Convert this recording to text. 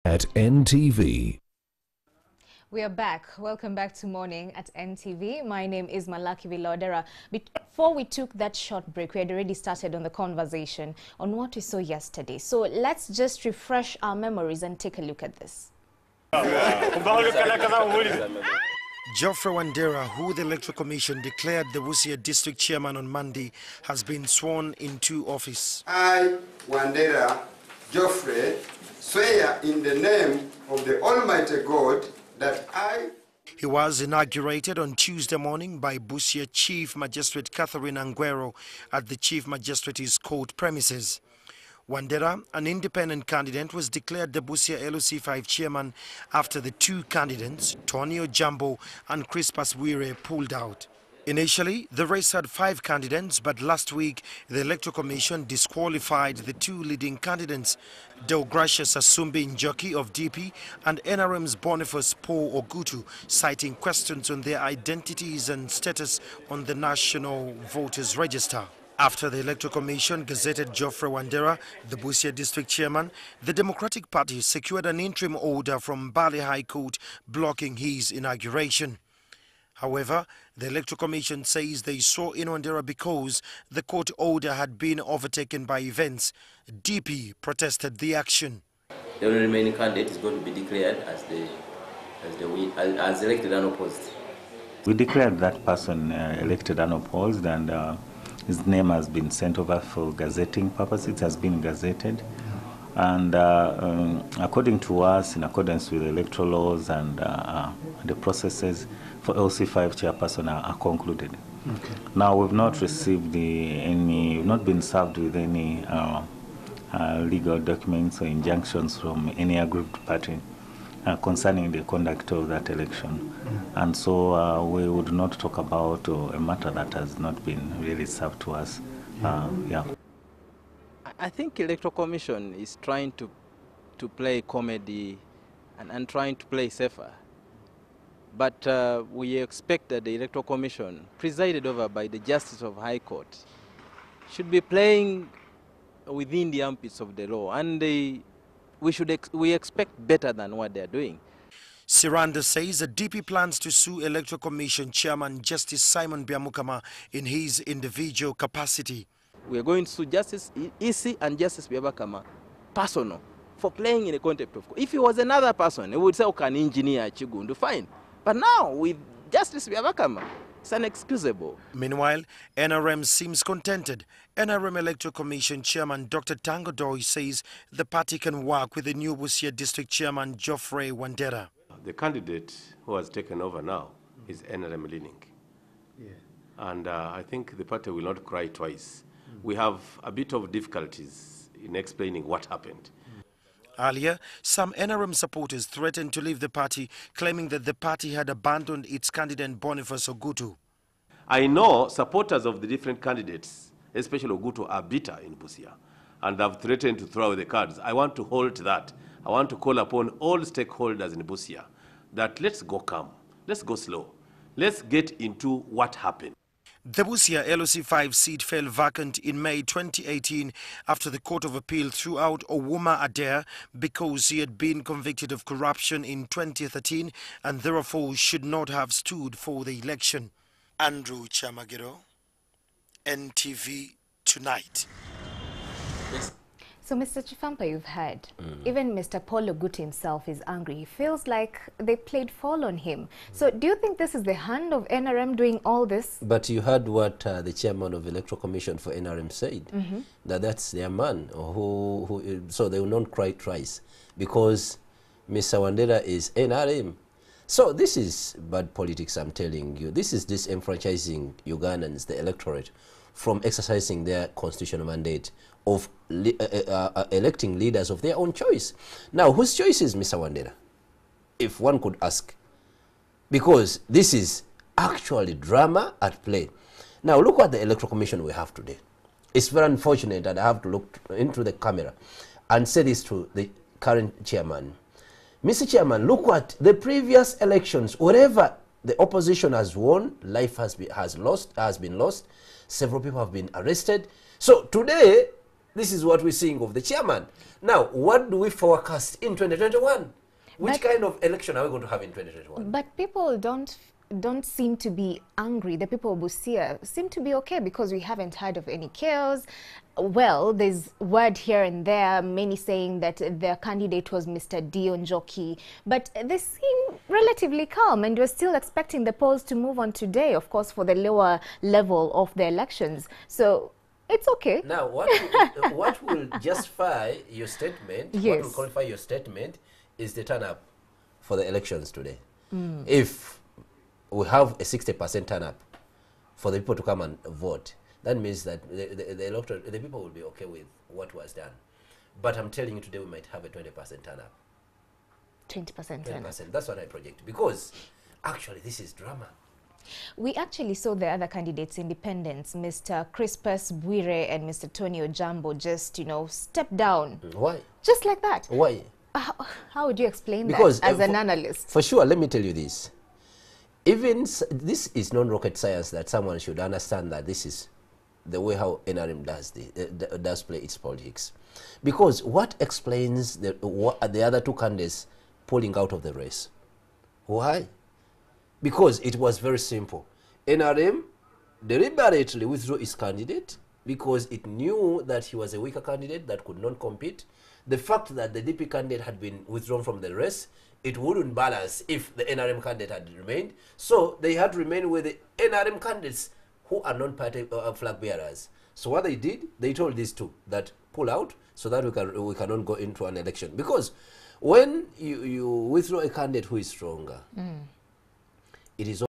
at NTV. We are back. Welcome back to Morning at NTV. My name is Malaki Vilodera. Before we took that short break, we had already started on the conversation on what we saw yesterday. So let's just refresh our memories and take a look at this. Geoffrey Wandera, who the Electoral Commission declared the Busia District Chairman on Monday, has been sworn into office. I, Wandera Geoffrey, swear in the name of the Almighty God that I... He was inaugurated on Tuesday morning by Busia Chief Magistrate Catherine Anguero at the Chief Magistrate's court premises. Wandera, an independent candidate, was declared the Busia LC5 chairman after the two candidates, Tonio Jambo and Crispus Wire, pulled out. Initially, the race had 5 candidates, but last week the Electoral Commission disqualified the 2 leading candidates, Deogracius Asumbi Njoki of DP and NRM's Boniface Paul Ogutu, citing questions on their identities and status on the National Voters Register. After the Electoral Commission gazetted Geoffrey Wandera, the Busia District Chairman, the Democratic Party secured an interim order from Bali High Court blocking his inauguration. However, the Electoral Commission says they saw in Wandera because the court order had been overtaken by events. DP protested the action. The only remaining candidate is going to be declared as elected unopposed. We declared that person elected unopposed, and his name has been sent over for gazetting purposes. It has been gazetted. And according to us, in accordance with the electoral laws and the processes for LC5 chairperson are concluded. Okay. Now, we've not received we've not been served with any legal documents or injunctions from any aggrieved party concerning the conduct of that election. And so we would not talk about a matter that has not been really served to us. Yeah. I think Electoral Commission is trying to play comedy and trying to play safer. But we expect that the Electoral Commission, presided over by the Justice of High Court, should be playing within the armpits of the law, and we expect better than what they are doing. Siranda says the DP plans to sue Electoral Commission Chairman Justice Simon Biamukama in his individual capacity. We are going to sue Justice EC and Justice Biamukama personal for playing in a contempt of court. If he was another person, he would say, okay, an engineer, Chigundu, fine. But now, with Justice Biamukama, it's inexcusable. Meanwhile, NRM seems contented. NRM Electoral Commission Chairman Dr. Tango Doi says the party can work with the new Busia District Chairman Geoffrey Wandera. The candidate who has taken over now is NRM leaning. Yeah. And I think the party will not cry twice. We have a bit of difficulties in explaining what happened. Earlier, some NRM supporters threatened to leave the party, claiming that the party had abandoned its candidate Boniface Ogutu. I know supporters of the different candidates, especially Ogutu, are bitter in Busia and have threatened to throw away the cards. I want to hold that. I want to call upon all stakeholders in Busia that let's go calm, let's go slow, let's get into what happened. The Busia LC5 seat fell vacant in May 2018 after the Court of Appeal threw out Owuma Adair because he had been convicted of corruption in 2013 and therefore should not have stood for the election. Andrew Chamagiro, NTV Tonight. Yes. So, Mr. Chifampa, you've heard, even Mr. Paul Ogutu himself is angry. He feels like they played fall on him. So, do you think this is the hand of NRM doing all this? But you heard what the chairman of the Electoral Commission for NRM said, that that's their man, so they will not cry twice, because Mr. Wandera is NRM. So this is bad politics, I'm telling you. This is disenfranchising Ugandans, the electorate, from exercising their constitutional mandate of electing leaders of their own choice. Now, whose choice is Mr. Wandera, if one could ask? Because this is actually drama at play. Now, look at the Electoral Commission we have today. It's very unfortunate that I have to look into the camera and say this to the current chairman. Mr. Chairman, look at the previous elections. Wherever the opposition has won, life has been lost. Several people have been arrested. So today, This is what we're seeing of the chairman. Now, what do we forecast in 2021? Which kind of election are we going to have in 2021? But people don't seem to be angry. The people of Busia seem to be okay because we haven't heard of any chaos. Well, there's word here and there, many saying that their candidate was Mr. Dion Jockey, but they seem relatively calm, and we're still expecting the polls to move on today, of course, for the lower level of the elections. So it's okay. Now, what will justify your statement, Yes. what will qualify your statement is the turn up for the elections today. If we have a 60% turn up for the people to come and vote, that means that the people will be okay with what was done. But I'm telling you today we might have a 20% turn up. 20% turn up. 20%, that's what I project. Because actually this is drama. We actually saw the other candidates, independents, Mr. Crispus Bwire and Mr. Tony Ojambo, just, you know, step down. Why? Just like that. Why? How would you explain Because, that as an analyst? For sure, let me tell you this. Even this is non-rocket science that someone should understand that this is the way how NRM does play its politics. Because what explains the other two candidates pulling out of the race? Why? Because it was very simple. NRM deliberately withdrew its candidate because it knew that he was a weaker candidate that could not compete. The fact that the DP candidate had been withdrawn from the race, it wouldn't balance if the NRM candidate had remained. So they had to remain with the NRM candidates who are non-party flag bearers. So what they did, they told these two that pull out so that we cannot go into an election. Because when you withdraw a candidate who is stronger, it is